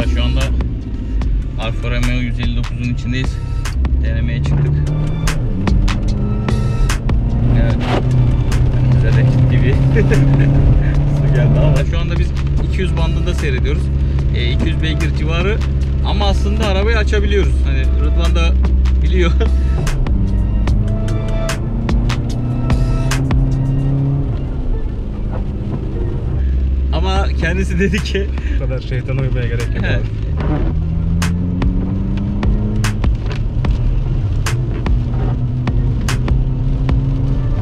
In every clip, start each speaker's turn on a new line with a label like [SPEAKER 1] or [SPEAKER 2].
[SPEAKER 1] Arkadaşlar şu anda Alfa Romeo 159'un içindeyiz. Denemeye çıktık. Evet. Önümüze de ciddi bir su geldi ama şu anda biz 200 bandında seyrediyoruz. 200 beygir civarı ama aslında arabayı açabiliyoruz. Hani Rıdvan da biliyor. Ama kendisi dedi ki
[SPEAKER 2] bu kadar şeytana uymaya gerek yok.
[SPEAKER 1] Evet.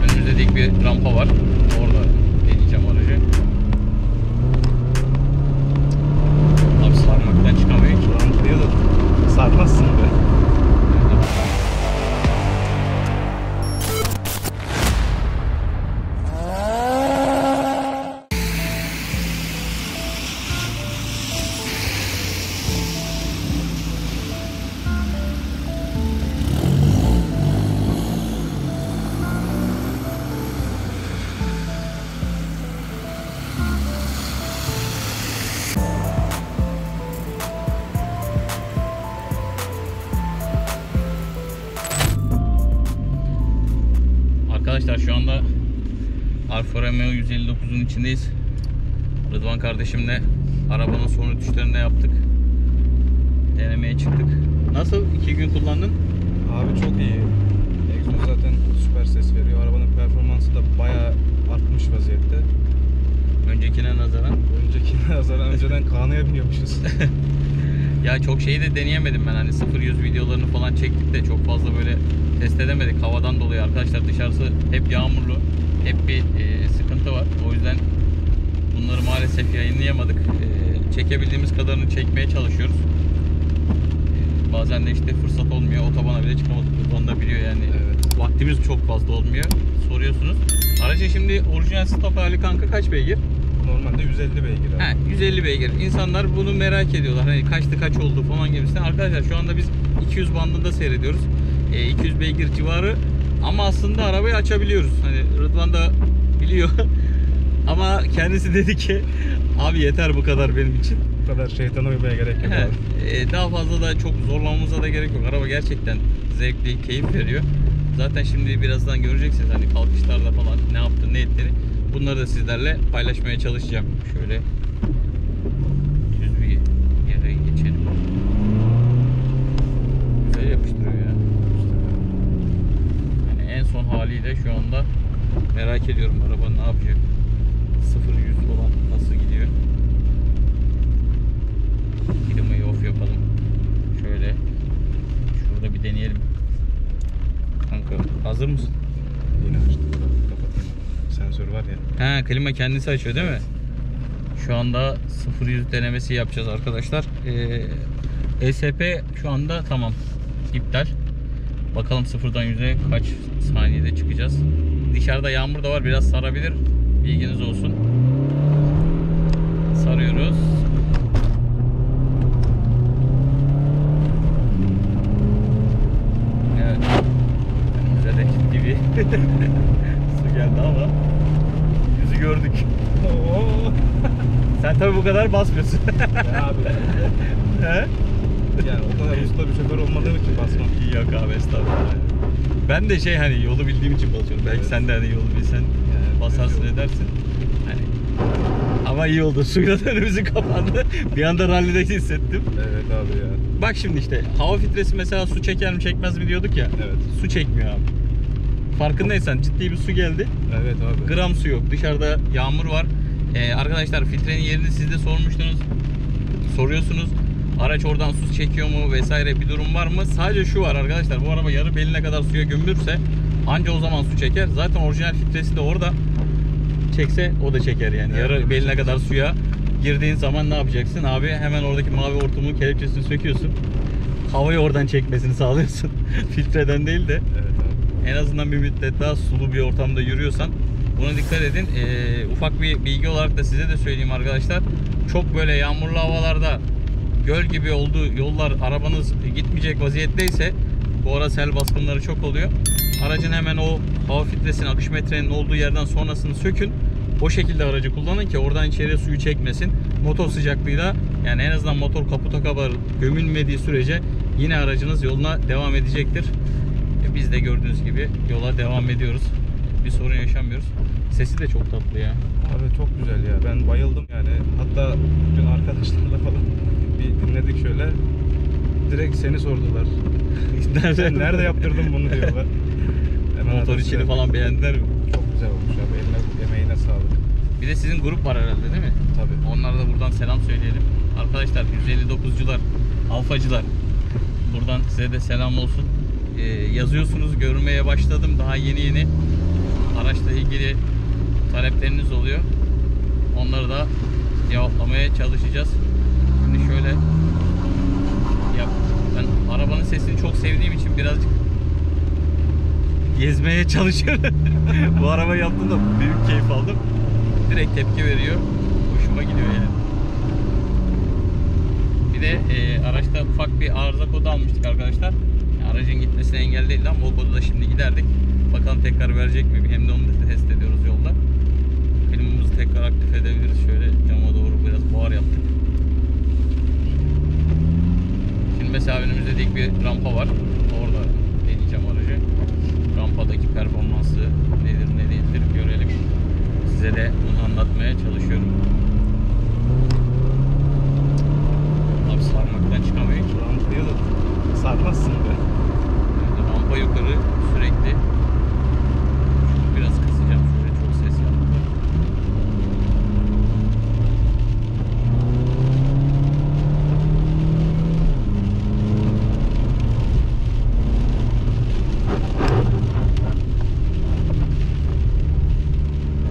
[SPEAKER 1] Önümüzde dik bir rampa var. Orada deneyeceğim aracı. Abi sarmaktan çıkamıyor ki.
[SPEAKER 2] Rampaya da sarmazsın be.
[SPEAKER 1] Arkadaşlar şu anda Alfa Romeo 159'un içindeyiz. Rıdvan kardeşimle arabanın son rütuşlarını yaptık. Denemeye çıktık. Nasıl? 2 gün kullandın?
[SPEAKER 2] Abi çok iyi. Egzoz zaten süper ses veriyor. Arabanın performansı da bayağı artmış vaziyette.
[SPEAKER 1] Öncekine nazaran.
[SPEAKER 2] Öncekine nazaran önceden Kaan'a biniyormuşuz.
[SPEAKER 1] Ya çok şeyi de deneyemedim ben. Hani 0-100 videolarını falan çektik de çok fazla böyle test edemedik. Havadan dolayı arkadaşlar dışarısı hep yağmurlu. Hep bir sıkıntı var. O yüzden bunları maalesef yayınlayamadık. Çekebildiğimiz kadarını çekmeye çalışıyoruz. Bazen de işte fırsat olmuyor. Otobana bile çıkamadık. Onu da biliyor yani.
[SPEAKER 2] Evet.
[SPEAKER 1] Vaktimiz çok fazla olmuyor. Soruyorsunuz. Aracın şimdi orijinal stop hali kanka kaç beygir?
[SPEAKER 2] Normalde 150 beygir abi.
[SPEAKER 1] He, 150 beygir. İnsanlar bunu merak ediyorlar. Hani kaçtı kaç oldu falan gibisinden. Arkadaşlar şu anda biz 200 bandında seyrediyoruz. 200 beygir civarı ama aslında arabayı açabiliyoruz. Hani Rıdvan da biliyor. Ama kendisi dedi ki abi yeter bu kadar benim için.
[SPEAKER 2] Bu kadar şeytana uymaya gerek yok abi.
[SPEAKER 1] Daha fazla da çok zorlamamıza da gerek yok. Araba gerçekten zevkli, keyif veriyor. Zaten şimdi birazdan göreceksiniz hani kalkışlarda falan ne yaptı, ne ettiğini. Bunları da sizlerle paylaşmaya çalışacağım. Şöyle düz bir yere geçelim. Güzel yapıştırıyor ya. Yani en son haliyle şu anda merak ediyorum araba ne yapacak. 0-100 falan nasıl gidiyor. Klimayı off yapalım. Şöyle şurada bir deneyelim. Kanka hazır mısın?
[SPEAKER 2] Yine açtım. Kapatayım. Sensör var ya.
[SPEAKER 1] He, klima kendisi açıyor değil mi? Şu anda 0-100 denemesi yapacağız arkadaşlar. ESP şu anda tamam. İptal. Bakalım 0'dan 100'e kaç saniyede çıkacağız. Dışarıda yağmur da var. Biraz sarabilir. Bilginiz olsun. Sarıyoruz. Evet. Önümüze de ciddi bir su geldi ama yüzü gördük. Sen tabi bu kadar basmıyorsun.
[SPEAKER 2] Ya abi.
[SPEAKER 1] He?
[SPEAKER 2] Yani o kadar usta bir şoför olmadığım için basmam.
[SPEAKER 1] Yok abi estağfurullah. Ben de şey hani yolu bildiğim için basıyorum. Belki
[SPEAKER 2] Evet.
[SPEAKER 1] sen de hani yolu bilsen
[SPEAKER 2] Yani
[SPEAKER 1] basarsın edersin. Hani ama iyi oldu. Suyla da önümüzü kapandı. Bir anda rallide hissettim.
[SPEAKER 2] Evet abi ya.
[SPEAKER 1] Bak şimdi işte hava filtresi mesela su çeker mi çekmez mi diyorduk ya.
[SPEAKER 2] Evet.
[SPEAKER 1] Su çekmiyor abi. Farkındaysan ciddi bir su geldi.
[SPEAKER 2] Evet abi.
[SPEAKER 1] Gram su yok. Dışarıda yağmur var. Arkadaşlar filtrenin yerini siz de sormuştunuz. Soruyorsunuz. Araç oradan su çekiyor mu vesaire bir durum var mı? Sadece şu var arkadaşlar. Bu araba yarı beline kadar suya gömülürse anca o zaman su çeker. Zaten orijinal filtresi de orada. Çekse o da çeker yani.
[SPEAKER 2] Evet,
[SPEAKER 1] Yarı beline kadar suya girdiğin zaman ne yapacaksın? Abi hemen oradaki mavi hortumun kelepçesini söküyorsun. Havayı oradan çekmesini sağlıyorsun. Filtreden değil de.
[SPEAKER 2] Evet abi.
[SPEAKER 1] En azından bir müddet daha sulu bir ortamda yürüyorsan buna dikkat edin. Ufak bir bilgi olarak da size de söyleyeyim arkadaşlar. Çok böyle yağmurlu havalarda göl gibi olduğu yollar arabanız gitmeyecek vaziyetteyse bu ara sel baskınları çok oluyor. Aracın hemen o hava filtresinin akış metrenin olduğu yerden sonrasını sökün. O şekilde aracı kullanın ki oradan içeriye suyu çekmesin. Motor sıcaklığıyla Yani en azından motor kaputa kadar gömülmediği sürece yine aracınız yoluna devam edecektir. Biz de gördüğünüz gibi yola devam ediyoruz. Bir sorun yaşamıyoruz. Sesi de çok tatlı ya.
[SPEAKER 2] Abi çok güzel ya. Ben bayıldım yani. Hatta dün arkadaşlarla falan bir dinledik şöyle. Direkt seni sordular. Sen nerede yaptırdın bunu diyorlar.
[SPEAKER 1] Motor içini falan beğendiler mi?
[SPEAKER 2] Çok güzel olmuş abi. Eline, emeğine sağlık.
[SPEAKER 1] Bir de sizin grup var herhalde değil mi?
[SPEAKER 2] Tabii.
[SPEAKER 1] Onlara da buradan selam söyleyelim. Arkadaşlar 159'cular, alfacılar. Buradan size de selam olsun. Yazıyorsunuz, görmeye başladım. Daha yeni araçla ilgili talepleriniz oluyor. Onları da cevaplamaya çalışacağız. Şimdi şöyle ben arabanın sesini çok sevdiğim için birazcık gezmeye çalışıyorum. Bu araba yaptığımda büyük keyif aldım. Direkt tepki veriyor. Hoşuma gidiyor yani. Bir de araçta ufak bir arıza kodu almıştık arkadaşlar. Aracın gitmesine engel değildi ama o kodu da şimdi giderdik. Bakalım tekrar verecek mi? Hem de onu da test ediyoruz yolda. Filmimizi tekrar aktif edebiliriz. Şöyle cama doğru biraz buhar yaptık. Şimdi mesela önümüzde dik bir rampa var. Orada deneyeceğim aracı. Rampadaki performansı nedir ne değildir görelim. Size de bunu anlatmaya çalışıyorum. Abi sarmaktan çıkamıyor ki.
[SPEAKER 2] Rampayı da sarmazsın be.
[SPEAKER 1] Rampa yukarı sürekli. Şunu biraz kısacağım. Şöyle çok ses yaptı.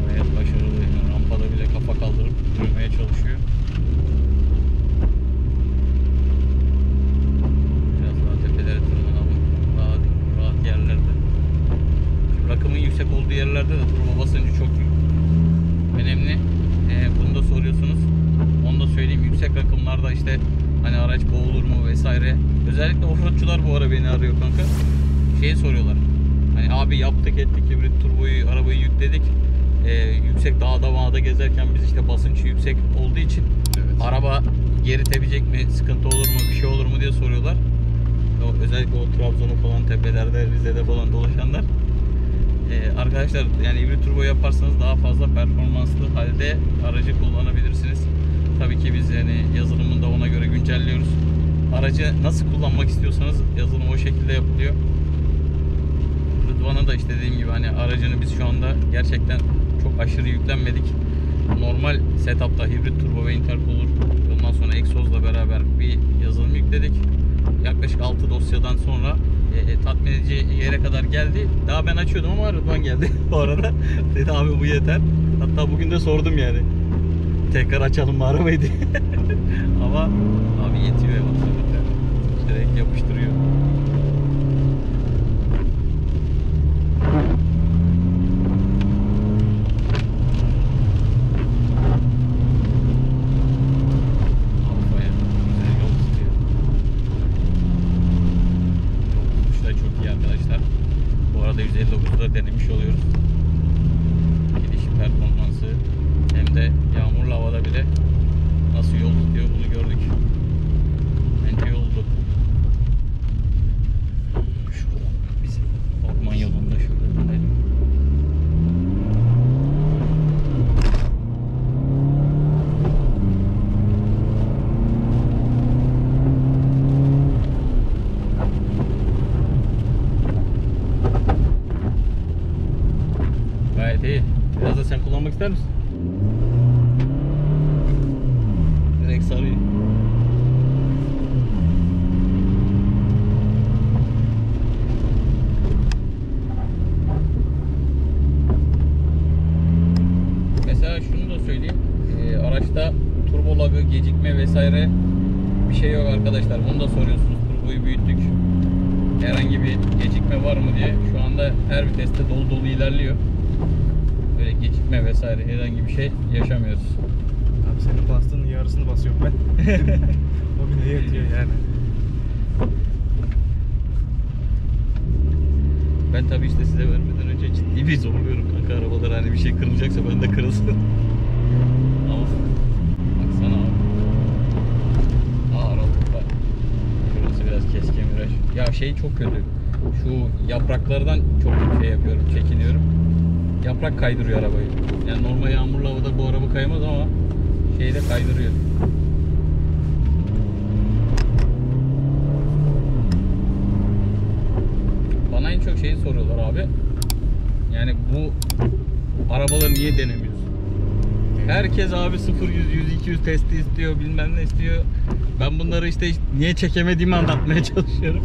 [SPEAKER 1] Gayet başarılı. Yani rampada bile kafa kaldırıp durmaya çalışıyor. Biraz daha tepelere tırmanalım. Daha rahat yerlerde. Şimdi rakımın yüksek olduğu yerlerde de turbo basıncı çok önemli. Bunu da soruyorsunuz. Onu da söyleyeyim. Yüksek rakımlarda işte hani araç boğulur mu vesaire. Özellikle offroadçular bu ara beni arıyor kanka. Şeyi soruyorlar. Hani abi yaptık ettik hibrit turboyu arabayı yükledik. Yüksek dağda mağda gezerken biz işte basıncı yüksek olduğu için
[SPEAKER 2] Evet.
[SPEAKER 1] araba geri tepecek mi, sıkıntı olur mu, bir şey olur mu diye soruyorlar. Özellikle o Trabzon'un falan tepelerde, Rize'de falan dolaşanlar. Arkadaşlar yani hibrit turbo yaparsanız daha fazla performanslı halde aracı kullanabilirsiniz. Tabii ki biz yani yazılımını da ona göre güncelliyoruz. Aracı nasıl kullanmak istiyorsanız yazılım o şekilde yapılıyor. Rıdvan'a da işte dediğim gibi hani aracını biz şu anda gerçekten çok aşırı yüklenmedik. Normal setup'ta hibrit turbo ve intercooler ondan sonra egzozla beraber bir yazılım yükledik. Yaklaşık 6 dosyadan sonra tatmin edici yere kadar geldi. Daha ben açıyordum ama Rıdvan geldi bu arada. Dedi abi bu yeter. Hatta bugün de sordum yani. Tekrar açalım mı arabayı diye. Ama abi yetiyor ya. Direkt yapıştırıyor. Bu arada 159'da denemiş oluyoruz. Gidiş performansı hem de yağmurlu havada bile nasıl yol tutuyor bunu gördük. Bence yoldu. Şuradan bizim orman yolunda şuradan gidelim. Gayet iyi. Biraz da sen kullanmak ister misin? Direkt sarıyor. Mesela şunu da söyleyeyim. Araçta turbo lagı, gecikme vesaire bir şey yok arkadaşlar. Bunu da soruyorsunuz. Turboyu büyüttük. Herhangi bir gecikme var mı diye. Şu anda her viteste dolu dolu ilerliyor. Böyle gecikme vesaire herhangi bir şey yaşamıyoruz.
[SPEAKER 2] Abi senin bastığının yarısını basıyorum ben. O bile yetiyor yani.
[SPEAKER 1] Ben tabii işte size vermeden önce ciddi bir zorluyorum kanka arabalar, hani bir şey kırılacaksa ben de kırılsın. Ama baksana abi. Ya şey çok kötü. Şu yapraklardan çok şey yapıyorum, çekiniyorum. Yaprak kaydırıyor arabayı. Yani normal yağmurlu havada bu araba kaymaz ama şeyde kaydırıyor. Bana en çok şeyi soruyorlar abi. Yani bu arabaları niye denemiyorsun? Herkes abi 0 100 100 200 testi istiyor, bilmem ne istiyor. Ben bunları işte niye çekemediğimi anlatmaya çalışıyorum.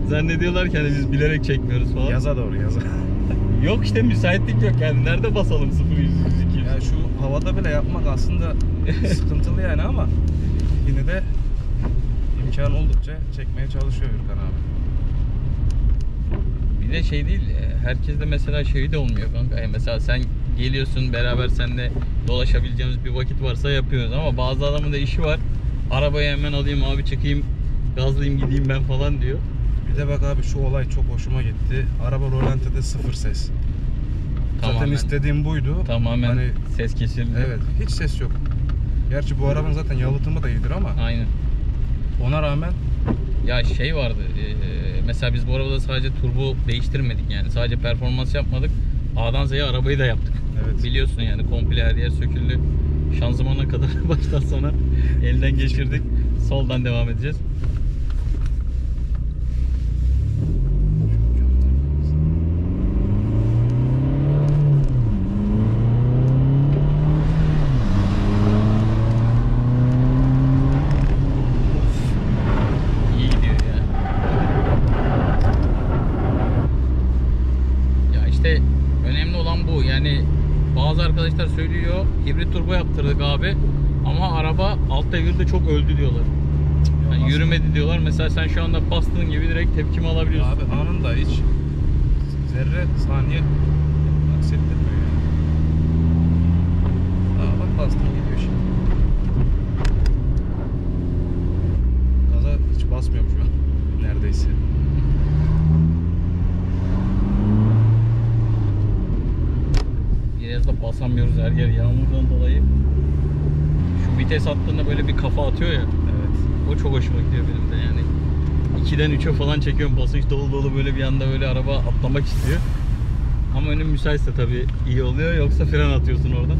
[SPEAKER 1] Zannediyorlar ki hani biz bilerek çekmiyoruz falan.
[SPEAKER 2] Yaza doğru yaza.
[SPEAKER 1] Yok işte müsaitlik yok yani. Nerede basalım 0 100 100 200?
[SPEAKER 2] Ya şu havada bile yapmak aslında sıkıntılı yani ama yine de imkan oldukça çekmeye çalışıyor Gürkan abi.
[SPEAKER 1] Bir de şey değil, herkes de mesela şey de olmuyor kanka. Yani mesela sen geliyorsun, beraber seninle dolaşabileceğimiz bir vakit varsa yapıyoruz ama bazı adamın da işi var. Arabayı hemen alayım abi, çekeyim, gazlayayım gideyim ben falan diyor.
[SPEAKER 2] Bir de bak abi şu olay çok hoşuma gitti. Araba rolantide sıfır ses. Zaten
[SPEAKER 1] Tamamen.
[SPEAKER 2] istediğim buydu.
[SPEAKER 1] Tamamen
[SPEAKER 2] Hani,
[SPEAKER 1] ses kesildi.
[SPEAKER 2] evet, hiç ses yok. Gerçi bu arabanın zaten yalıtımı da iyidir ama
[SPEAKER 1] Aynen.
[SPEAKER 2] ona rağmen
[SPEAKER 1] Ya şey vardı, mesela biz bu arabada sadece turbo değiştirmedik yani sadece performans yapmadık. A'dan Z'ye arabayı da yaptık.
[SPEAKER 2] evet.
[SPEAKER 1] Biliyorsun yani komple her yer söküldü. Şanzımana kadar baştan sona elden geçirdik. Soldan devam edeceğiz. İyi gidiyor ya. Ya işte önemli olan bu. Yani bazı arkadaşlar söylüyor hibrit turbo yaptırdık abi ama araba alt devirde çok öldü diyorlar. Yani yürümedi diyorlar. Mesela sen şu anda bastığın gibi direkt tepkimi alabiliyorsun.
[SPEAKER 2] Abi anında hiç zerre saniye aksettirmiyor yani. Aa bak bastım gidiyor şimdi. Gaza hiç basmıyorum şu an. Neredeyse.
[SPEAKER 1] Biraz da basamıyoruz her yer yağmurdan dolayı. Şu vites attığında böyle bir kafa atıyor ya.
[SPEAKER 2] Evet.
[SPEAKER 1] O çok hoşuma gidiyor benim de yani. 2'den 3'e falan çekiyorum. Basınç dolu dolu böyle bir anda böyle araba atlamak istiyor. Ama önüm müsaitse tabii iyi oluyor. Yoksa fren atıyorsun oradan.